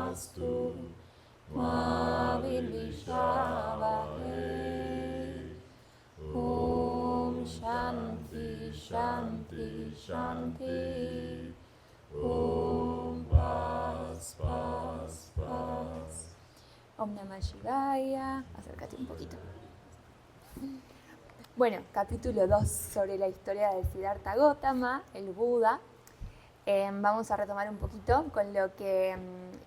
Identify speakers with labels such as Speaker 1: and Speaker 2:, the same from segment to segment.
Speaker 1: mastu ma vidvishavahe. Om Shanti Shanti Shanti. Om Paz Paz Paz. Om Namah Shivaya. Acércate un poquito. Bueno, capítulo 2 sobre la historia de Siddhartha Gautama, el Buda. Vamos a retomar un poquito con lo que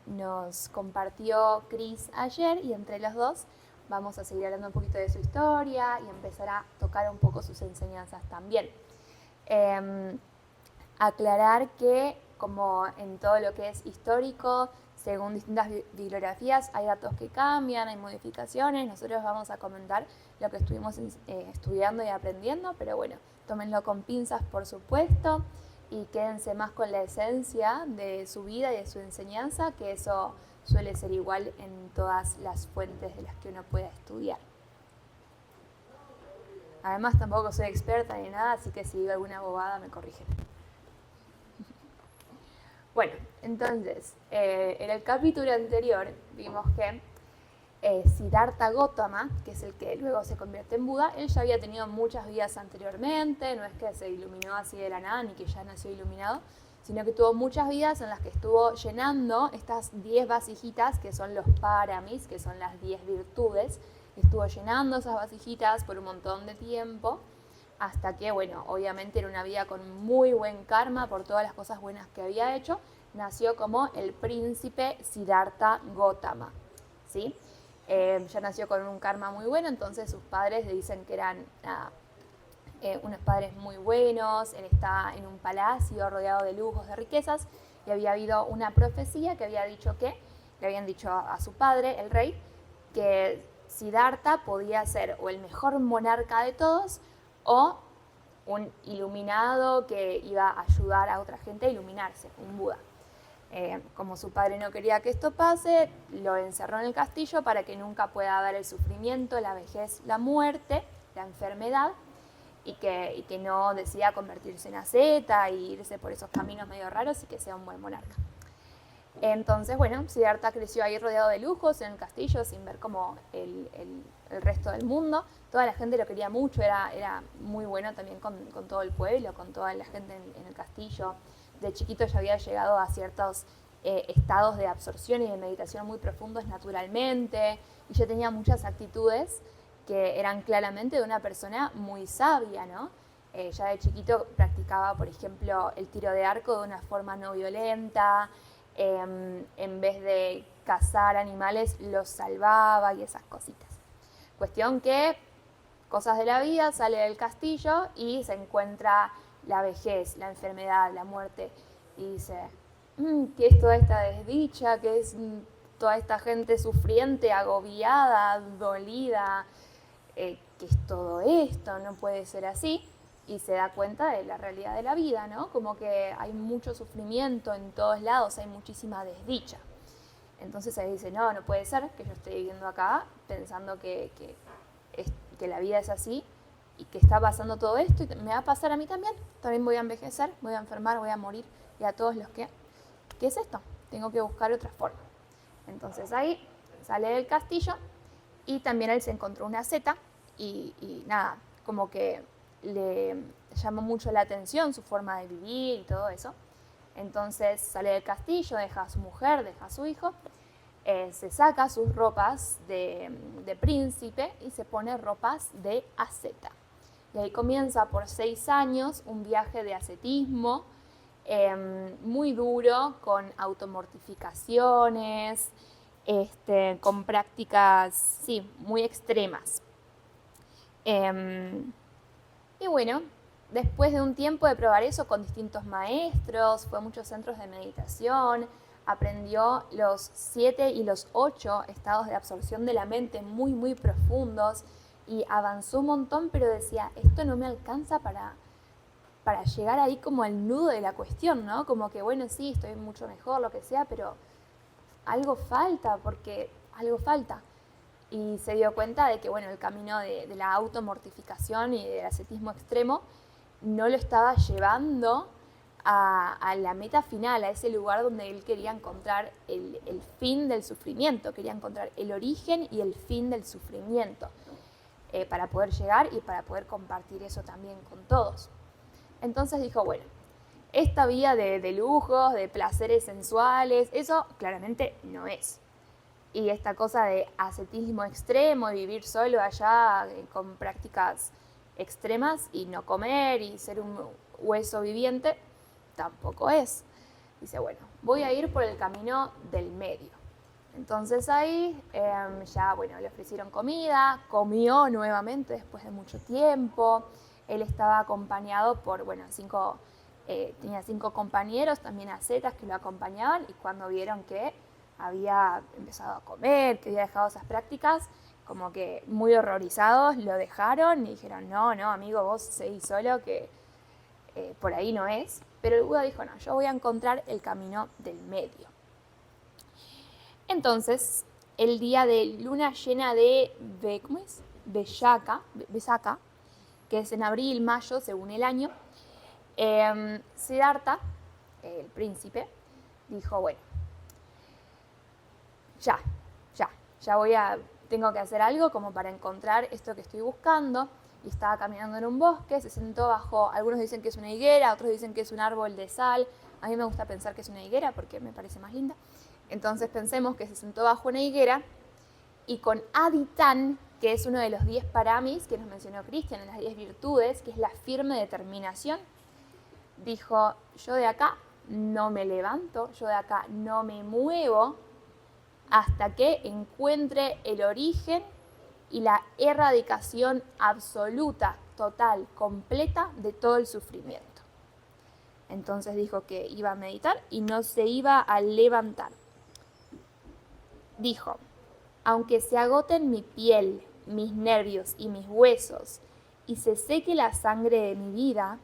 Speaker 1: nos compartió Chris ayer, y entre los dos vamos a seguir hablando un poquito de su historia y empezar a tocar un poco sus enseñanzas también. Aclarar que, como en todo lo que es histórico, según distintas bibliografías hay datos que cambian, hay modificaciones. Nosotros vamos a comentar lo que estuvimos estudiando y aprendiendo, pero bueno, tómenlo con pinzas, por supuesto, y quédense más con la esencia de su vida y de su enseñanza, que eso suele ser igual en todas las fuentes de las que uno pueda estudiar. Además, tampoco soy experta ni nada, así que si digo alguna bobada me corrigen. Bueno, entonces, en el capítulo anterior vimos que Siddhartha Gautama, que es el que luego se convierte en Buda, él ya había tenido muchas vidas anteriormente, no es que se iluminó así de la nada ni que ya nació iluminado, sino que tuvo muchas vidas en las que estuvo llenando estas 10 vasijitas, que son los paramis, que son las 10 virtudes. Estuvo llenando esas vasijitas por un montón de tiempo, hasta que, bueno, obviamente era una vida con muy buen karma por todas las cosas buenas que había hecho. Nació como el príncipe Siddhartha Gautama, ¿sí? Ya nació con un karma muy bueno, entonces sus padres le dicen que eran unos padres muy buenos. Él está en un palacio rodeado de lujos, de riquezas, y había habido una profecía que había dicho que, le habían dicho a su padre, el rey, que Siddhartha podía ser o el mejor monarca de todos, o un iluminado que iba a ayudar a otra gente a iluminarse, un Buda. Como su padre no quería que esto pase, lo encerró en el castillo para que nunca pueda ver el sufrimiento, la vejez, la muerte, la enfermedad, y que no decida convertirse en asceta e irse por esos caminos medio raros, y que sea un buen monarca. Entonces, bueno, Siddhartha creció ahí rodeado de lujos en el castillo, sin ver como el resto del mundo. Toda la gente lo quería mucho, era muy bueno también con todo el pueblo, con toda la gente en el castillo. De chiquito ya había llegado a ciertos estados de absorción y de meditación muy profundos naturalmente, y yo tenía muchas actitudes que eran claramente de una persona muy sabia, ¿no? Ya de chiquito practicaba, por ejemplo, el tiro de arco de una forma no violenta. En vez de cazar animales, los salvaba y esas cositas. Cuestión que, cosas de la vida, sale del castillo y se encuentra la vejez, la enfermedad, la muerte, y dice, ¿qué es toda esta desdicha? ¿Qué es toda esta gente sufriente, agobiada, dolida? ¿Qué es todo esto? No puede ser así. Y se da cuenta de la realidad de la vida, ¿no? Como que hay mucho sufrimiento en todos lados, hay muchísima desdicha. Entonces ahí dice, no puede ser que yo esté viviendo acá pensando que la vida es así, y que está pasando todo esto, y me va a pasar a mí también. También voy a envejecer, voy a enfermar, voy a morir, y a todos los que... ¿Qué es esto? Tengo que buscar otra forma. Entonces ahí sale del castillo, y también él se encontró una seta, y nada, como que le llamó mucho la atención su forma de vivir y todo eso. Entonces sale del castillo, deja a su mujer, deja a su hijo, se saca sus ropas de príncipe y se pone ropas de asceta. Y ahí comienza por 6 años un viaje de ascetismo muy duro, con automortificaciones, con prácticas, sí, muy extremas. Y bueno, después de un tiempo de probar eso con distintos maestros, fue a muchos centros de meditación, aprendió los 7 y los 8 estados de absorción de la mente muy, muy profundos, y avanzó un montón, pero decía, esto no me alcanza para llegar ahí como al nudo de la cuestión, ¿no? Como que, bueno, sí, estoy mucho mejor, lo que sea, pero algo falta, porque algo falta. Y se dio cuenta de que, bueno, el camino de la automortificación y del ascetismo extremo no lo estaba llevando a la meta final, a ese lugar donde él quería encontrar el fin del sufrimiento, quería encontrar el origen y el fin del sufrimiento, para poder llegar y para poder compartir eso también con todos. Entonces dijo, bueno, esta vida de lujos, de placeres sensuales, eso claramente no es. Y esta cosa de ascetismo extremo, de vivir solo allá con prácticas extremas y no comer y ser un hueso viviente, tampoco es. Dice, bueno, voy a ir por el camino del medio. Entonces ahí ya, bueno, le ofrecieron comida, comió nuevamente después de mucho tiempo. Él estaba acompañado por, bueno, tenía 5 compañeros, también ascetas que lo acompañaban, y cuando vieron que había empezado a comer, que había dejado esas prácticas, como que muy horrorizados lo dejaron y dijeron, no, amigo, vos seguís solo, que por ahí no es. Pero el Buda dijo, no, yo voy a encontrar el camino del medio. Entonces, el día de luna llena de Vesaka, que es en abril, mayo, según el año, Siddhartha, el príncipe, dijo, bueno, tengo que hacer algo como para encontrar esto que estoy buscando. Y estaba caminando en un bosque, se sentó bajo, algunos dicen que es una higuera, otros dicen que es un árbol de sal. A mí me gusta pensar que es una higuera porque me parece más linda. Entonces pensemos que se sentó bajo una higuera y con Aditán, que es uno de los 10 paramis que nos mencionó Cristian, en las 10 virtudes, que es la firme determinación, dijo, yo de acá no me levanto, yo de acá no me muevo hasta que encuentre el origen y la erradicación absoluta, total, completa de todo el sufrimiento. Entonces dijo que iba a meditar y no se iba a levantar. Dijo, aunque se agoten mi piel, mis nervios y mis huesos, y se seque la sangre de mi vida,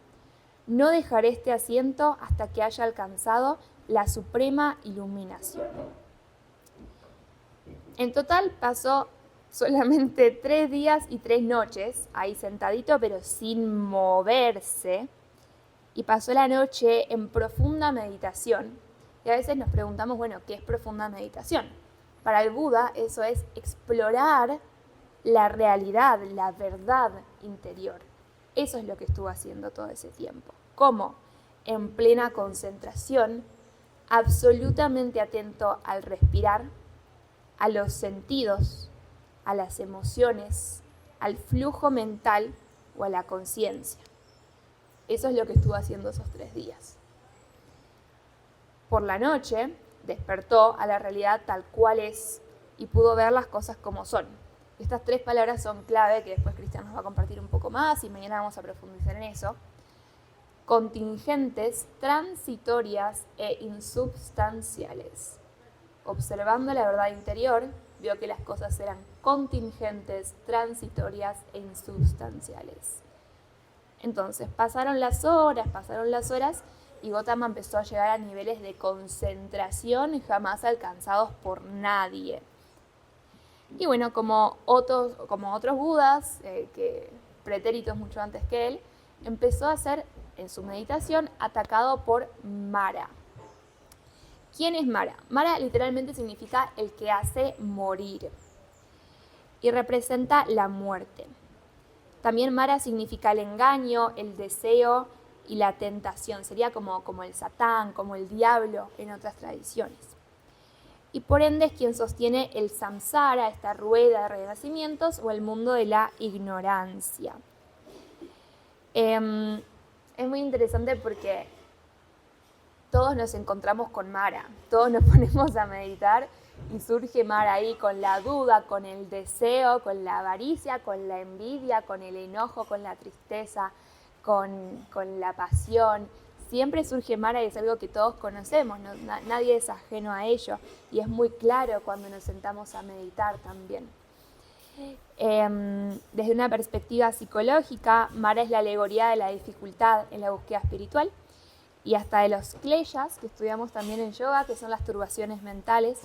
Speaker 1: no dejaré este asiento hasta que haya alcanzado la suprema iluminación. En total pasó solamente 3 días y 3 noches, ahí sentadito pero sin moverse, y pasó la noche en profunda meditación. Y a veces nos preguntamos, bueno, ¿qué es profunda meditación? Para el Buda eso es explorar la realidad, la verdad interior. Eso es lo que estuvo haciendo todo ese tiempo. ¿Cómo? En plena concentración, absolutamente atento al respirar, a los sentidos, a las emociones, al flujo mental o a la conciencia. Eso es lo que estuvo haciendo esos 3 días. Por la noche despertó a la realidad tal cual es y pudo ver las cosas como son. Estas 3 palabras son clave, que después Cristian nos va a compartir un poco más y mañana vamos a profundizar en eso. Contingentes, transitorias e insubstanciales. Observando la verdad interior, vio que las cosas eran contingentes, transitorias e insubstanciales. Entonces pasaron las horas y Gautama empezó a llegar a niveles de concentración jamás alcanzados por nadie. Y bueno, como otros budas, pretéritos mucho antes que él, empezó a ser en su meditación atacado por Mara. ¿Quién es Mara? Mara literalmente significa el que hace morir y representa la muerte. También Mara significa el engaño, el deseo y la tentación. Sería como el Satán, como el diablo en otras tradiciones. Y por ende es quien sostiene el samsara, esta rueda de renacimientos, o el mundo de la ignorancia. Es muy interesante porque todos nos encontramos con Mara, todos nos ponemos a meditar y surge Mara ahí con la duda, con el deseo, con la avaricia, con la envidia, con el enojo, con la tristeza, con la pasión. Siempre surge Mara y es algo que todos conocemos, ¿no? Nadie es ajeno a ello y es muy claro cuando nos sentamos a meditar también. Desde una perspectiva psicológica, Mara es la alegoría de la dificultad en la búsqueda espiritual y hasta de los kleyas, que estudiamos también en yoga, que son las turbaciones mentales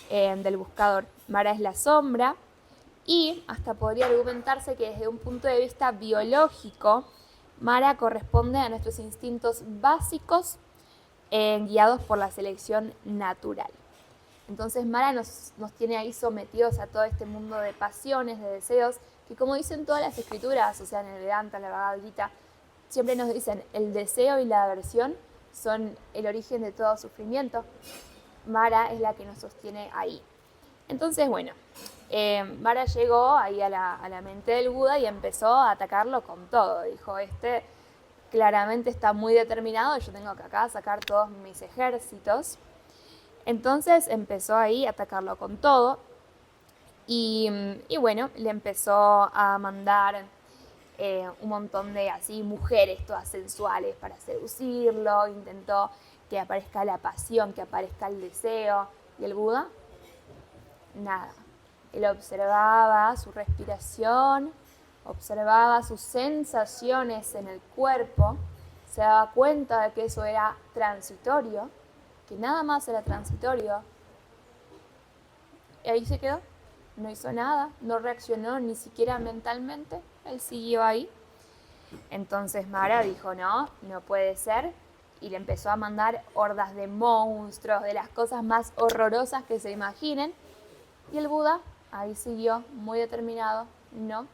Speaker 1: del buscador. Mara es la sombra y hasta podría argumentarse que desde un punto de vista biológico, Mara corresponde a nuestros instintos básicos guiados por la selección natural. Entonces Mara nos tiene ahí sometidos a todo este mundo de pasiones, de deseos, que como dicen todas las escrituras, o sea, en el Vedanta, en la Bhagavad Gita, siempre nos dicen el deseo y la aversión son el origen de todo sufrimiento. Mara es la que nos sostiene ahí. Entonces, bueno, Mara llegó ahí a la mente del Buda y empezó a atacarlo con todo. Dijo, claramente está muy determinado, yo tengo que acá sacar todos mis ejércitos. Entonces empezó ahí a atacarlo con todo y bueno, le empezó a mandar un montón de así mujeres todas sensuales para seducirlo, intentó que aparezca la pasión, que aparezca el deseo. ¿Y el Buda? Nada. Él observaba su respiración, observaba sus sensaciones en el cuerpo, se daba cuenta de que eso era transitorio, que nada más era transitorio. Y ahí se quedó, no hizo nada, no reaccionó ni siquiera mentalmente, él siguió ahí. Entonces Mara dijo, no puede ser, y le empezó a mandar hordas de monstruos, de las cosas más horrorosas que se imaginen. Y el Buda ahí siguió, muy determinado, no,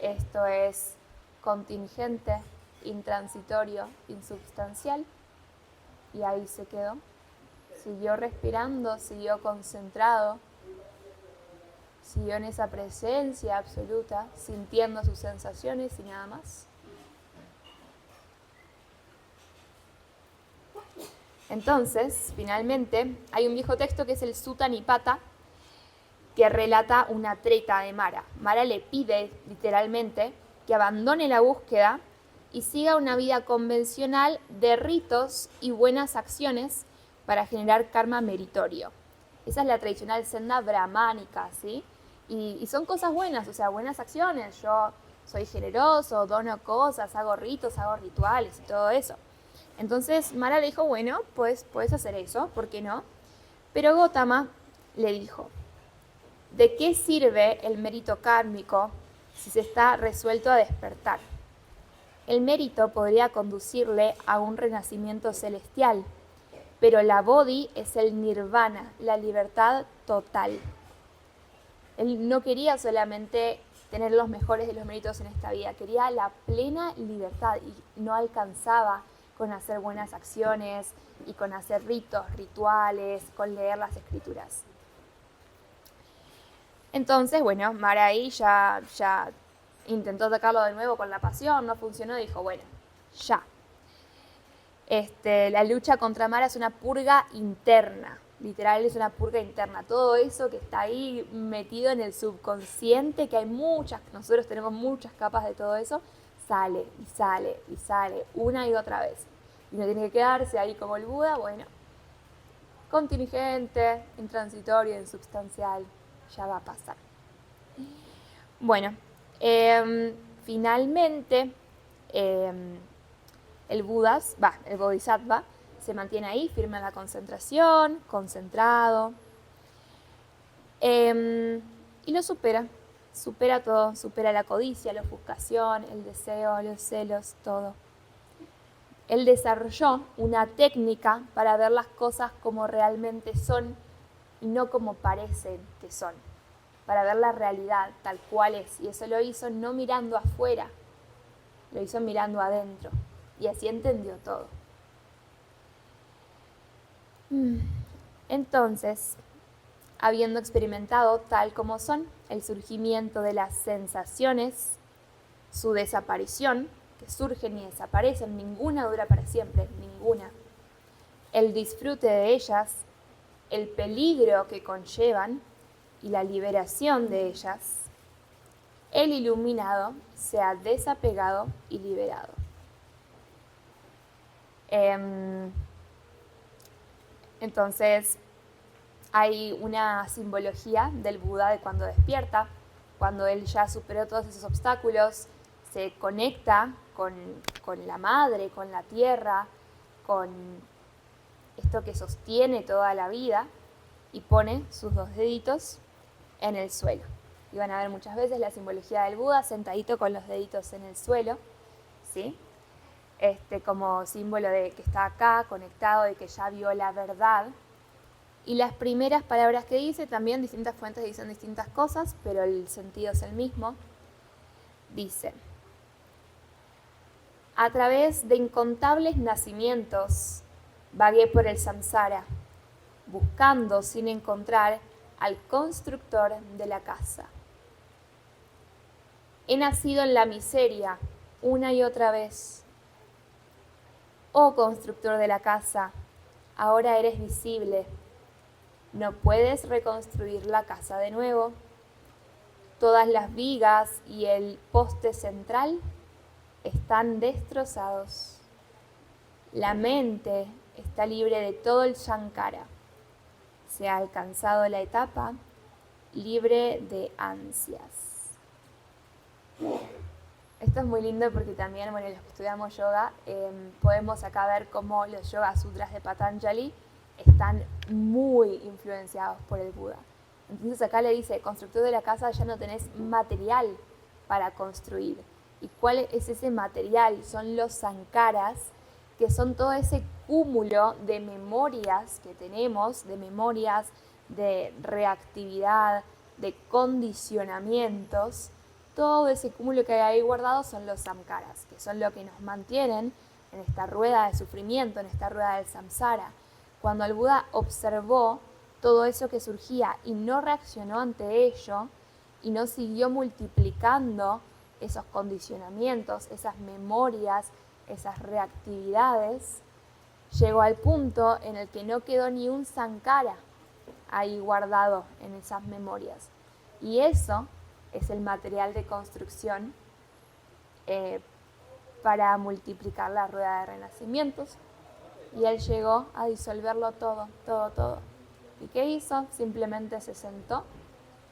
Speaker 1: esto es contingente, intransitorio, insubstancial, y ahí se quedó. Siguió respirando, siguió concentrado, siguió en esa presencia absoluta, sintiendo sus sensaciones y nada más. Entonces, finalmente, hay un viejo texto que es el Sutta Nipata, que relata una treta de Mara. Mara le pide, literalmente, que abandone la búsqueda y siga una vida convencional de ritos y buenas acciones para generar karma meritorio. Esa es la tradicional senda brahmánica, ¿sí? Y son cosas buenas, o sea, buenas acciones. Yo soy generoso, dono cosas, hago ritos, hago rituales y todo eso. Entonces Mara le dijo, bueno, pues puedes hacer eso, ¿por qué no? Pero Gotama le dijo, ¿de qué sirve el mérito kármico si se está resuelto a despertar? El mérito podría conducirle a un renacimiento celestial, pero la bodhi es el nirvana, la libertad total. Él no quería solamente tener los mejores de los méritos en esta vida, quería la plena libertad y no alcanzaba con hacer buenas acciones y con hacer ritos, rituales, con leer las escrituras. Entonces, bueno, Mara ahí ya intentó atacarlo de nuevo con la pasión, no funcionó, dijo, bueno, ya. La lucha contra Mara es una purga interna, literal es una purga interna. Todo eso que está ahí metido en el subconsciente, que hay nosotros tenemos muchas capas de todo eso, sale y sale y sale una y otra vez. Y no tiene que quedarse ahí como el Buda, bueno, contingente, intransitorio, insubstancial, ya va a pasar. Bueno, finalmente el Bodhisattva se mantiene ahí, firme en la concentración, concentrado, y lo supera todo, supera la codicia, la ofuscación, el deseo, los celos, todo. Él desarrolló una técnica para ver las cosas como realmente son y no como parecen que son, para ver la realidad tal cual es. Y eso lo hizo no mirando afuera, lo hizo mirando adentro. Y así entendió todo. Entonces, habiendo experimentado tal como son, el surgimiento de las sensaciones, su desaparición, que surgen y desaparecen, ninguna dura para siempre, ninguna. El disfrute de ellas, el peligro que conllevan y la liberación de ellas, el iluminado se ha desapegado y liberado. Entonces, hay una simbología del Buda de cuando despierta, cuando él ya superó todos esos obstáculos, se conecta con la madre, con la tierra, con esto que sostiene toda la vida y pone sus dos deditos en el suelo. Y van a ver muchas veces la simbología del Buda sentadito con los deditos en el suelo, ¿sí? Como símbolo de que está acá, conectado, de que ya vio la verdad. Y las primeras palabras que dice, también distintas fuentes dicen distintas cosas, pero el sentido es el mismo. Dice: a través de incontables nacimientos vagué por el samsara, buscando sin encontrar al constructor de la casa. He nacido en la miseria una y otra vez. Oh constructor de la casa, ahora eres visible. ¿No puedes reconstruir la casa de nuevo? Todas las vigas y el poste central están destrozados. La mente está libre de todo el shankara. Se ha alcanzado la etapa libre de ansias. Esto es muy lindo porque también, bueno, los que estudiamos yoga, podemos acá ver cómo los Yoga Sutras de Patanjali están muy influenciados por el Buda. Entonces acá le dice: constructor de la casa, ya no tenés material para construir. ¿Y cuál es ese material? Son los sankaras, que son todo ese cúmulo de memorias que tenemos, de memorias de reactividad, de condicionamientos. Todo ese cúmulo que hay ahí guardado son los samskaras, que son lo que nos mantienen en esta rueda de sufrimiento, en esta rueda del samsara. Cuando el Buda observó todo eso que surgía y no reaccionó ante ello, y no siguió multiplicando esos condicionamientos, esas memorias, esas reactividades, llegó al punto en el que no quedó ni un sankara ahí guardado en esas memorias. Y eso es el material de construcción para multiplicar la rueda de renacimientos. Y él llegó a disolverlo todo. ¿Y qué hizo? Simplemente se sentó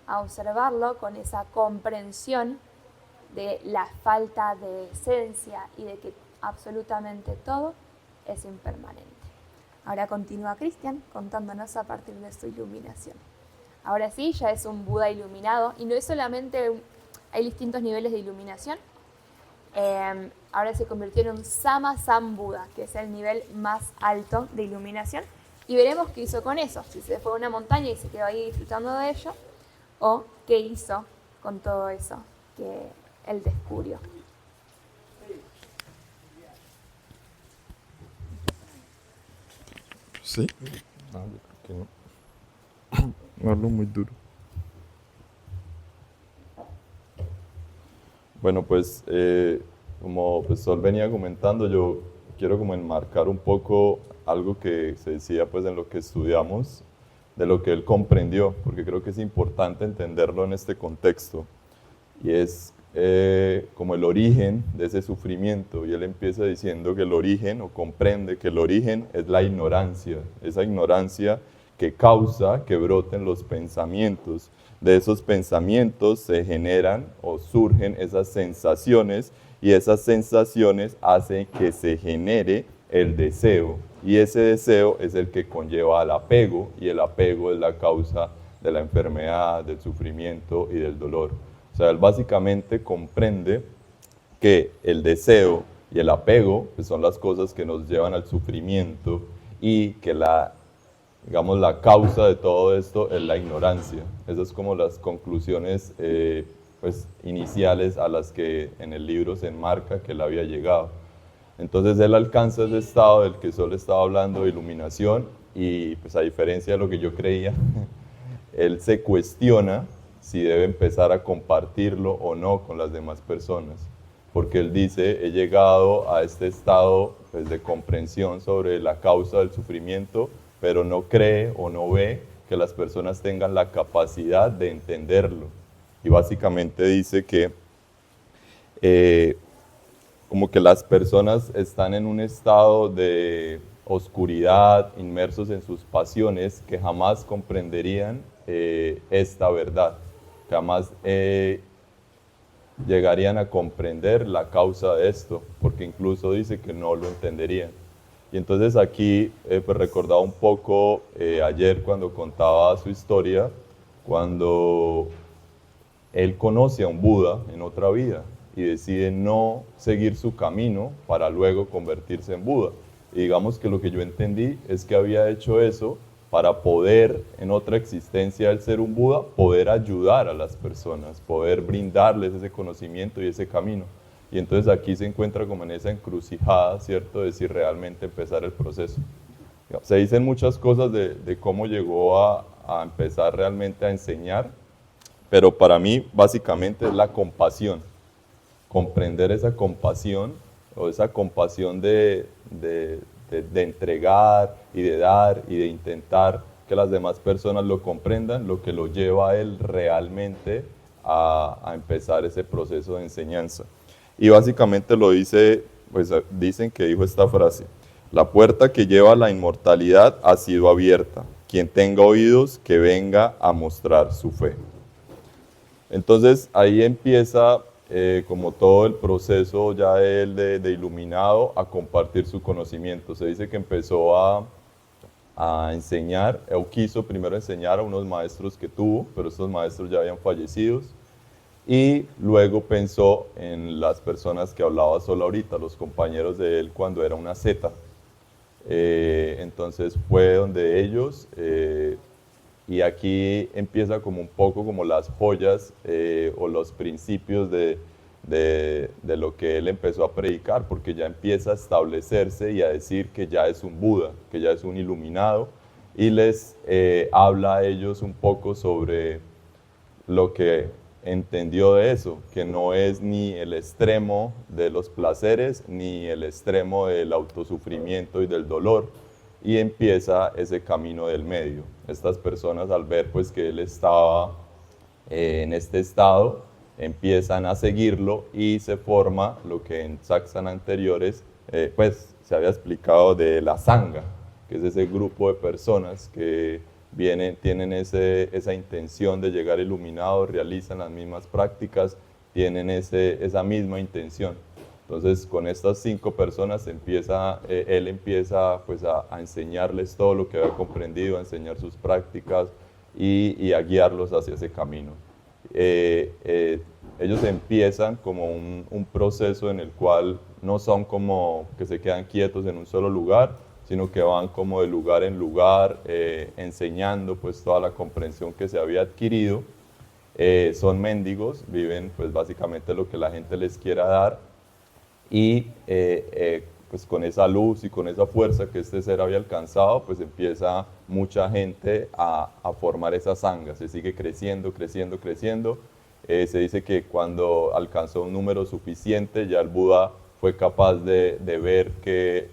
Speaker 1: a observarlo con esa comprensión de la falta de esencia y de que absolutamente todo es impermanente. Ahora continúa Cristian contándonos a partir de su iluminación. Ahora sí, ya es un Buda iluminado, y no es solamente, hay distintos niveles de iluminación. Ahora se convirtió en un Sama Sambuddha, que es el nivel más alto de iluminación, y veremos qué hizo con eso, si se fue a una montaña y se quedó ahí disfrutando de ello, o qué hizo con todo eso que él descubrió.
Speaker 2: Sí. No, yo creo que no. No hablo muy duro. Bueno, pues como pues Sol venía comentando, yo quiero como enmarcar un poco algo que se decía pues en lo que estudiamos, de lo que él comprendió, porque creo que es importante entenderlo en este contexto, y es como el origen de ese sufrimiento, y él empieza diciendo que el origen, o comprende que el origen es la ignorancia, esa ignorancia que causa que broten los pensamientos. De esos pensamientos se generan o surgen esas sensaciones, y esas sensaciones hacen que se genere el deseo, y ese deseo es el que conlleva al apego, y el apego es la causa de la enfermedad, del sufrimiento y del dolor. O sea, él básicamente comprende que el deseo y el apego pues, son las cosas que nos llevan al sufrimiento, y que digamos, la causa de todo esto es la ignorancia. Esas son como las conclusiones pues, iniciales a las que en el libro se enmarca que él había llegado. Entonces él alcanza ese estado del que Sol estaba hablando, de iluminación, y pues a diferencia de lo que yo creía, él se cuestiona si debe empezar a compartirlo o no con las demás personas, porque él dice: he llegado a este estado pues, de comprensión sobre la causa del sufrimiento, pero no cree o no ve que las personas tengan la capacidad de entenderlo. Y básicamente dice que como que las personas están en un estado de oscuridad, inmersos en sus pasiones, que jamás comprenderían esta verdad, que jamás llegarían a comprender la causa de esto, porque incluso dice que no lo entenderían. Y entonces aquí pues recordaba un poco ayer cuando contaba su historia, cuando él conoce a un Buda en otra vida, y decide no seguir su camino para luego convertirse en Buda. Y digamos que lo que yo entendí es que había hecho eso para poder, en otra existencia del ser un Buda, poder ayudar a las personas, poder brindarles ese conocimiento y ese camino. Y entonces aquí se encuentra como en esa encrucijada, ¿cierto?, de si realmente empezar el proceso. Se dicen muchas cosas de cómo llegó a empezar realmente a enseñar, pero para mí básicamente es la compasión, comprender esa compasión o esa compasión de entregar y de dar y de intentar que las demás personas lo comprendan, lo que lo lleva a él realmente a empezar ese proceso de enseñanza. Y básicamente lo dice, pues dicen que dijo esta frase: la puerta que lleva a la inmortalidad ha sido abierta. Quien tenga oídos, que venga a mostrar su fe. Entonces ahí empieza como todo el proceso ya él de iluminado a compartir su conocimiento. Se dice que empezó a enseñar, o quiso primero enseñar a unos maestros que tuvo, pero estos maestros ya habían fallecido. Y luego pensó en las personas que hablaba solo ahorita, los compañeros de él cuando era una zeta. Entonces fue donde ellos, y aquí empieza como un poco como las joyas o los principios de lo que él empezó a predicar, porque ya empieza a establecerse y a decir que ya es un Buda, que ya es un iluminado, y les habla a ellos un poco sobre lo que entendió de eso, que no es ni el extremo de los placeres, ni el extremo del autosufrimiento y del dolor, y empieza ese camino del medio. Estas personas, al ver pues que él estaba en este estado, empiezan a seguirlo y se forma lo que en satsang anteriores pues se había explicado de la sangha, que es ese grupo de personas que tienen esa intención de llegar iluminados, realizan las mismas prácticas, tienen esa misma intención. Entonces, con estas 5 personas él empieza pues, a enseñarles todo lo que había comprendido, a enseñar sus prácticas y a guiarlos hacia ese camino. Ellos empiezan como un proceso en el cual no son como que se quedan quietos en un solo lugar, sino que van como de lugar en lugar, enseñando pues toda la comprensión que se había adquirido. Son mendigos, viven pues básicamente lo que la gente les quiera dar, y pues con esa luz y con esa fuerza que este ser había alcanzado, pues empieza mucha gente a formar esa sangha, se sigue creciendo, creciendo, creciendo. Se dice que cuando alcanzó un número suficiente, ya el Buda fue capaz de ver que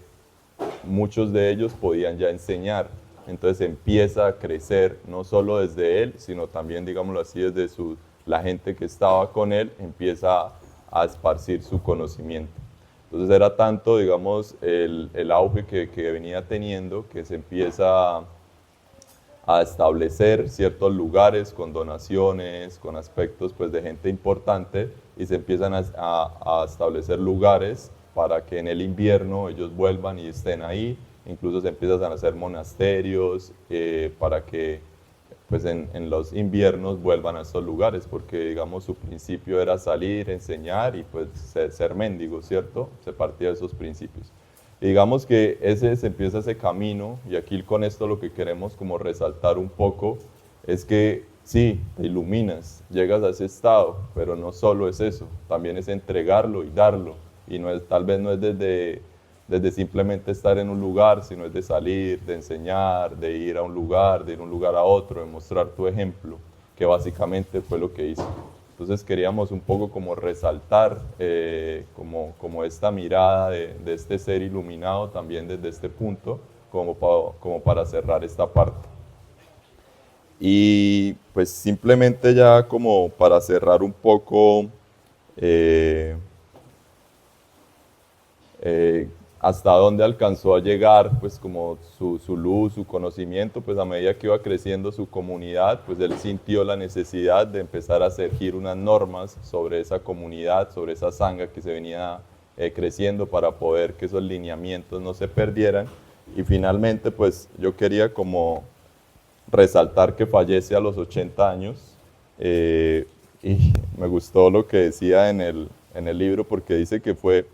Speaker 2: muchos de ellos podían ya enseñar. Entonces empieza a crecer, no solo desde él, sino también, digámoslo así, desde la gente que estaba con él, empieza a esparcir su conocimiento. Entonces era tanto, digamos, el auge que venía teniendo, que se empieza a establecer ciertos lugares con donaciones, con aspectos pues, de gente importante, y se empiezan a establecer lugares para que en el invierno ellos vuelvan y estén ahí. Incluso se empiezan a hacer monasterios para que pues en los inviernos vuelvan a estos lugares, porque digamos su principio era salir, enseñar y pues ser mendigo, ¿cierto? Se partía de esos principios. Y digamos que se empieza ese camino, y aquí con esto lo que queremos como resaltar un poco es que sí, te iluminas, llegas a ese estado, pero no solo es eso, también es entregarlo y darlo. Y tal vez no es desde simplemente estar en un lugar, sino es de salir, de enseñar, de ir a un lugar, de ir a un lugar a otro, de mostrar tu ejemplo, que básicamente fue lo que hizo. Entonces queríamos un poco como resaltar como esta mirada de este ser iluminado también desde este punto, como para cerrar esta parte. Y pues simplemente ya como para cerrar un poco hasta dónde alcanzó a llegar, pues como su luz, su conocimiento, pues a medida que iba creciendo su comunidad, pues él sintió la necesidad de empezar a surgir unas normas sobre esa comunidad, sobre esa sangha que se venía creciendo para poder que esos lineamientos no se perdieran. Y finalmente, pues yo quería como resaltar que fallece a los 80 años, y me gustó lo que decía en en el libro porque dice que fue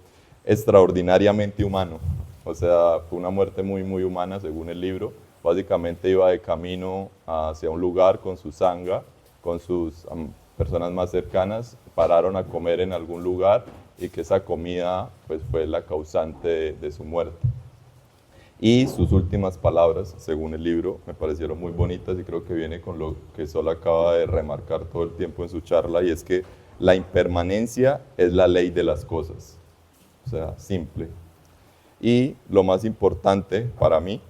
Speaker 2: extraordinariamente humano. O sea, fue una muerte muy, muy humana según el libro. Básicamente iba de camino hacia un lugar con su sanga, con sus personas más cercanas, pararon a comer en algún lugar y que esa comida pues, fue la causante de su muerte. Y sus últimas palabras, según el libro, me parecieron muy bonitas y creo que viene con lo que Sol acaba de remarcar todo el tiempo en su charla, y es que la impermanencia es la ley de las cosas. O sea, simple. Y lo más importante para mí,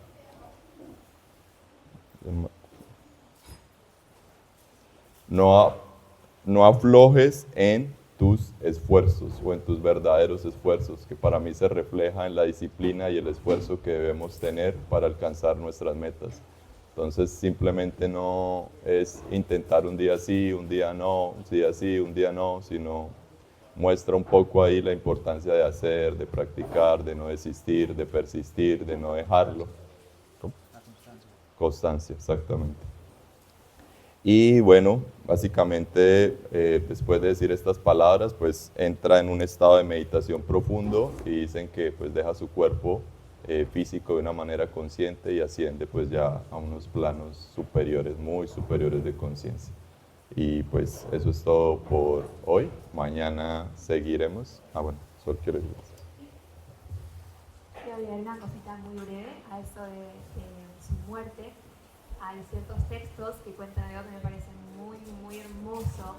Speaker 2: no aflojes en tus esfuerzos o en tus verdaderos esfuerzos, que para mí se refleja en la disciplina y el esfuerzo que debemos tener para alcanzar nuestras metas. Entonces simplemente no es intentar un día sí, un día no, un día sí, un día no, sino muestra un poco ahí la importancia de hacer, de practicar, de no desistir, de persistir, de no dejarlo. ¿Cómo? La constancia. Constancia, exactamente. Y bueno, básicamente después de decir estas palabras, pues entra en un estado de meditación profundo y dicen que pues deja su cuerpo físico de una manera consciente y asciende pues ya a unos planos superiores, muy superiores de conciencia. Y pues eso es todo por hoy. Mañana seguiremos. Bueno, Sol quiere decir.
Speaker 1: Quiero leer una cosita muy breve a eso de su muerte. Hay ciertos textos que cuentan algo que me parece muy, muy hermoso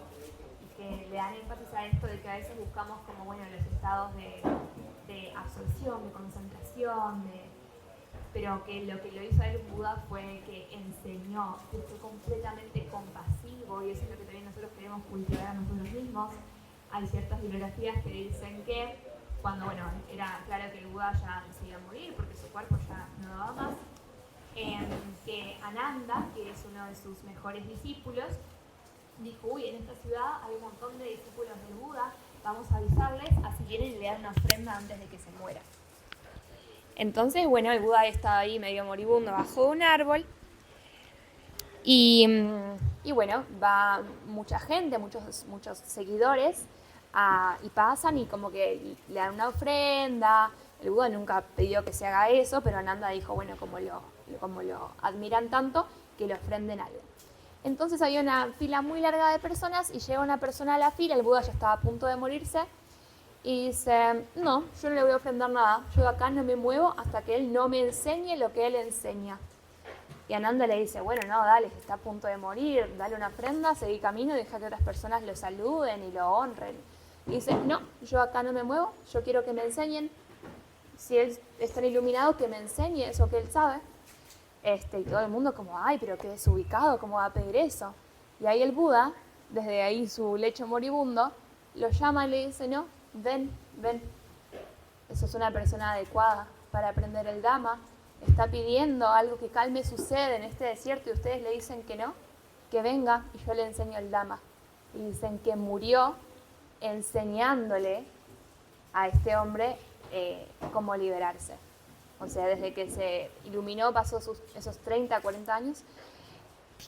Speaker 1: y que le dan énfasis a esto de que a veces buscamos como, bueno, los estados de absorción, de concentración, pero que lo hizo el Buda fue que enseñó, que fue completamente compasivo, y eso es lo que también nosotros queremos cultivar a nosotros mismos. Hay ciertas bibliografías que dicen que cuando, bueno, era claro que el Buda ya se iba a morir porque su cuerpo ya no daba más, que Ananda, que es uno de sus mejores discípulos, dijo, uy, en esta ciudad hay un montón de discípulos del Buda, vamos a avisarles, así vienen y le dan una ofrenda antes de que se muera. Entonces, bueno, el Buda estaba ahí medio moribundo bajo un árbol y bueno, va mucha gente, muchos seguidores y pasan y como que le dan una ofrenda. El Buda nunca pidió que se haga eso, pero Ananda dijo, bueno, como lo admiran tanto, que le ofrenden algo. Entonces había una fila muy larga de personas y llega una persona a la fila, el Buda ya estaba a punto de morirse, y dice, no, yo no le voy a ofrendar nada, yo de acá no me muevo hasta que él no me enseñe lo que él enseña. Y Ananda le dice, bueno, no, dale, está a punto de morir, dale una ofrenda, seguí camino y deja que otras personas lo saluden y lo honren. Y dice, no, yo acá no me muevo, yo quiero que me enseñen. Si él es tan iluminado, que me enseñe eso que él sabe. Y todo el mundo como, ay, pero qué desubicado, ¿cómo va a pedir eso? Y ahí el Buda, desde ahí su lecho moribundo, lo llama y le dice, no, ven, eso es una persona adecuada para aprender el Dhamma, está pidiendo algo que calme su sed en este desierto y ustedes le dicen que no, que venga y yo le enseño el Dhamma. Y dicen que murió enseñándole a este hombre cómo liberarse. O sea, desde que se iluminó pasó esos 30, 40 años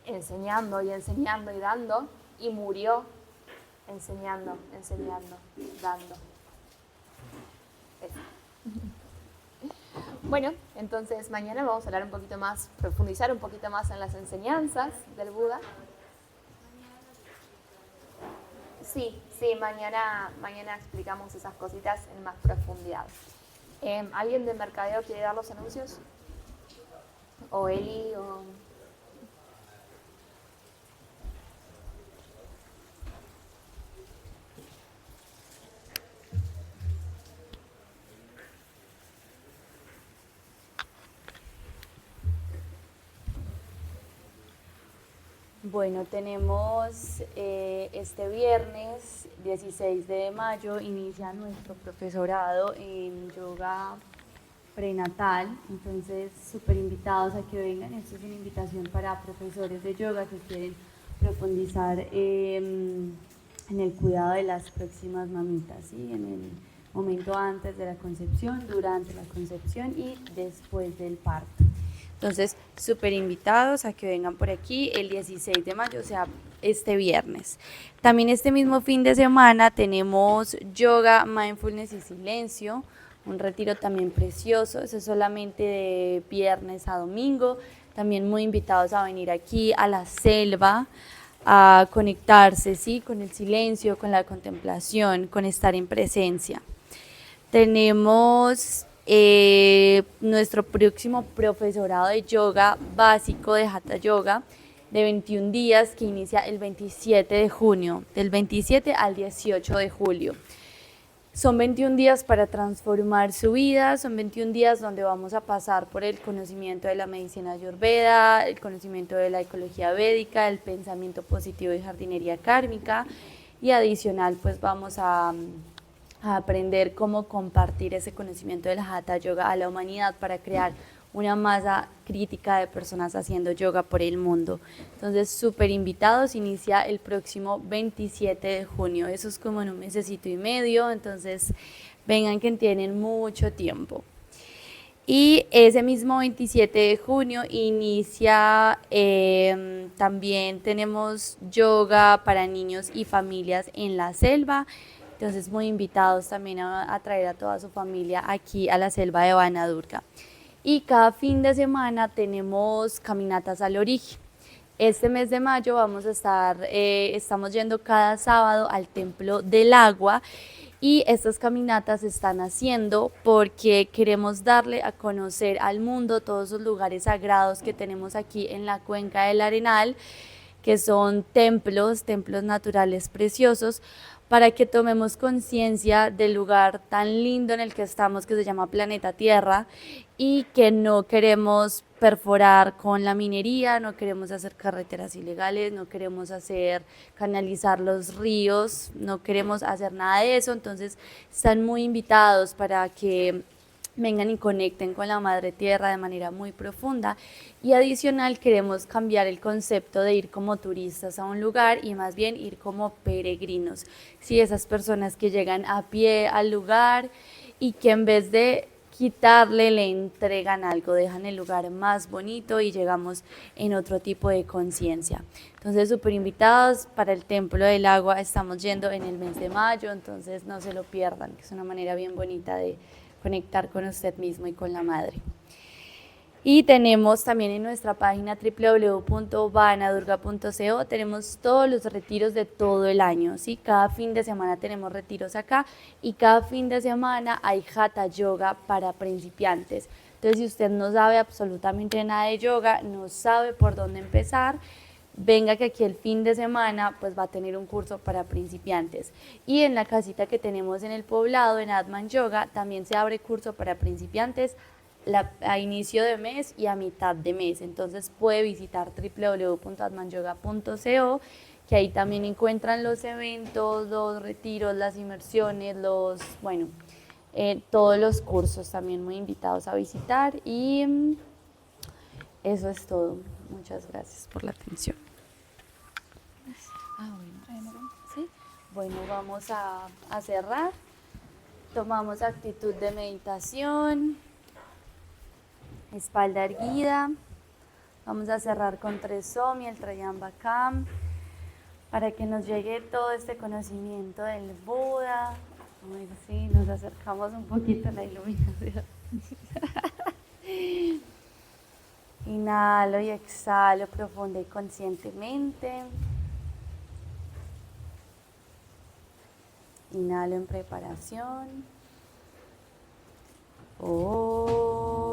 Speaker 1: enseñando y dando, y murió enseñando, dando. Eso. Bueno, entonces mañana vamos a hablar un poquito más, profundizar un poquito más en las enseñanzas del Buda. Sí, mañana explicamos esas cositas en más profundidad. ¿Alguien de mercadeo quiere dar los anuncios? ¿O Eli? O...
Speaker 3: Bueno, tenemos este viernes 16 de mayo, inicia nuestro profesorado en yoga prenatal, entonces súper invitados a que vengan. Esto es una invitación para profesores de yoga que quieren profundizar en el cuidado de las próximas mamitas, ¿sí? En el momento antes de la concepción, durante la concepción y después del parto. Entonces, súper invitados a que vengan por aquí el 16 de mayo, o sea, este viernes. También este mismo fin de semana tenemos yoga, mindfulness y silencio, un retiro también precioso, eso es solamente de viernes a domingo. También muy invitados a venir aquí a la selva, a conectarse, ¿sí? Con el silencio, con la contemplación, con estar en presencia. Tenemos nuestro próximo profesorado de yoga básico de Hatha Yoga de 21 días que inicia el 27 de junio, del 27 al 18 de julio. Son 21 días para transformar su vida, son 21 días donde vamos a pasar por el conocimiento de la medicina ayurveda, el conocimiento de la ecología védica, el pensamiento positivo y jardinería kármica, y adicional pues vamos a aprender cómo compartir ese conocimiento del Hatha Yoga a la humanidad para crear una masa crítica de personas haciendo yoga por el mundo. Entonces, súper invitados, inicia el próximo 27 de junio, eso es como en un mesecito y medio, entonces vengan que tienen mucho tiempo. Y ese mismo 27 de junio inicia, también tenemos yoga para niños y familias en la selva. Entonces, muy invitados también a traer a toda su familia aquí a la selva de Vanadurga. Y cada fin de semana tenemos caminatas al origen. Este mes de mayo vamos a estar, estamos yendo cada sábado al Templo del Agua, y estas caminatas se están haciendo porque queremos darle a conocer al mundo todos los lugares sagrados que tenemos aquí en la cuenca del Arenal, que son templos naturales preciosos, para que tomemos conciencia del lugar tan lindo en el que estamos, que se llama planeta Tierra, y que no queremos perforar con la minería, no queremos hacer carreteras ilegales, no queremos canalizar los ríos, no queremos hacer nada de eso. Entonces están muy invitados para que vengan y conecten con la Madre Tierra de manera muy profunda. Y adicional queremos cambiar el concepto de ir como turistas a un lugar y más bien ir como peregrinos, ¿sí? Esas personas que llegan a pie al lugar y que en vez de quitarle le entregan algo, dejan el lugar más bonito y llegamos en otro tipo de conciencia. Entonces, súper invitados para el Templo del Agua, estamos yendo en el mes de mayo, entonces no se lo pierdan, que es una manera bien bonita de conectar con usted mismo y con la Madre. Y tenemos también en nuestra página www.vanadurga.co, tenemos todos los retiros de todo el año, ¿sí? Cada fin de semana tenemos retiros acá y cada fin de semana hay Hatha Yoga para principiantes. Entonces, si usted no sabe absolutamente nada de yoga, no sabe por dónde empezar, venga que aquí el fin de semana pues va a tener un curso para principiantes. Y en la casita que tenemos en el poblado, en Atman Yoga, también se abre curso para principiantes a inicio de mes y a mitad de mes. Entonces puede visitar www.atmanyoga.co, que ahí también encuentran los eventos, los retiros, las inmersiones, todos los cursos, también muy invitados a visitar. Y eso es todo. Muchas gracias por la atención. ¿Sí? Bueno, vamos a cerrar. Tomamos actitud de meditación. Espalda erguida. Vamos a cerrar con Tresomia, el Trayambakam, para que nos llegue todo este conocimiento del Buda. Sí, nos acercamos un poquito a la iluminación. Inhalo y exhalo profunda y conscientemente. Inhalo en preparación. Oh.